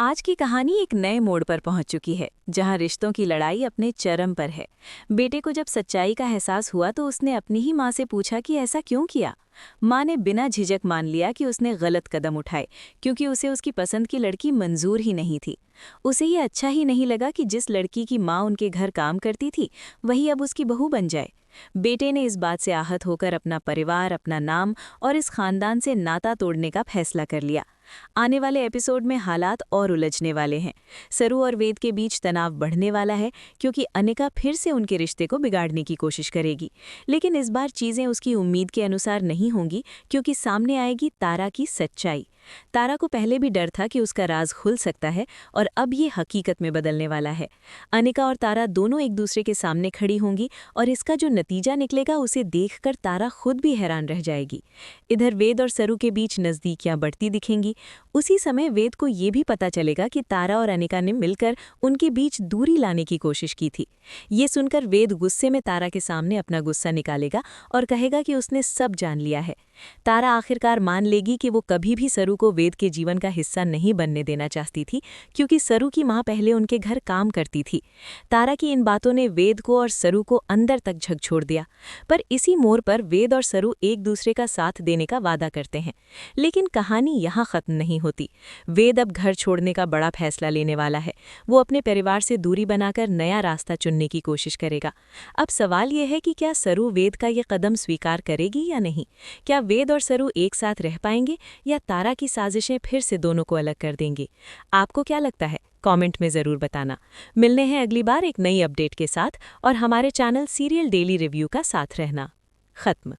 आज की कहानी एक नए मोड़ पर पहुंच चुकी है, जहां रिश्तों की लड़ाई अपने चरम पर है। बेटे को जब सच्चाई का एहसास हुआ तो उसने अपनी ही माँ से पूछा कि ऐसा क्यों किया। माँ ने बिना झिझक मान लिया कि उसने गलत कदम उठाए, क्योंकि उसे उसकी पसंद की लड़की मंजूर ही नहीं थी। उसे ये अच्छा ही नहीं लगा कि जिस लड़की की माँ उनके घर काम करती थी, वही अब उसकी बहू बन जाए। बेटे ने इस बात से आहत होकर अपना परिवार, अपना नाम और इस खानदान से नाता तोड़ने का फैसला कर लिया। आने वाले एपिसोड में हालात और उलझने वाले हैं। सरू और वेद के बीच तनाव बढ़ने वाला है, क्योंकि अनिका फिर से उनके रिश्ते को बिगाड़ने की कोशिश करेगी। लेकिन इस बार चीजें उसकी उम्मीद के अनुसार नहीं होंगी, क्योंकि सामने आएगी तारा की सच्चाई। तारा को पहले भी डर था कि उसका राज खुल सकता है, और अब ये हकीकत में बदलने वाला है। अनिका और तारा दोनों एक दूसरे के सामने खड़ी होंगी, और इसका जो नतीजा निकलेगा उसे देखकर तारा खुद भी हैरान रह जाएगी। इधर वेद और सरू के बीच नज़दीकियां बढ़ती दिखेंगी। उसी समय वेद को ये भी पता चलेगा कि तारा और अनिका ने मिलकर उनके बीच दूरी लाने की कोशिश की थी। ये सुनकर वेद गुस्से में तारा के सामने अपना गुस्सा निकालेगा और कहेगा कि उसने सब जान लिया है। तारा आखिरकार मान लेगी कि वो कभी भी सरू को वेद के जीवन का हिस्सा नहीं बनने देना चाहती थी, क्योंकि सरू की माँ पहले उनके घर काम करती थी। तारा की इन बातों ने वेद को और सरू को अंदर तक झकझोर दिया। पर इसी मोड़ पर वेद और सरू एक दूसरे का साथ देने का वादा करते हैं। लेकिन कहानी यहाँ खत्म नहीं होती। वेद अब घर छोड़ने का बड़ा फैसला लेने वाला है। वो अपने परिवार से दूरी बनाकर नया रास्ता चुनने की कोशिश करेगा। अब सवाल यह है कि क्या सरू वेद का ये कदम स्वीकार करेगी या नहीं। क्या वेद और सरू एक साथ रह पाएंगे, या तारा की साजिशें फिर से दोनों को अलग कर देंगी। आपको क्या लगता है, कमेंट में ज़रूर बताना। मिलने हैं अगली बार एक नई अपडेट के साथ, और हमारे चैनल सीरियल डेली रिव्यू का साथ रहना। खत्म।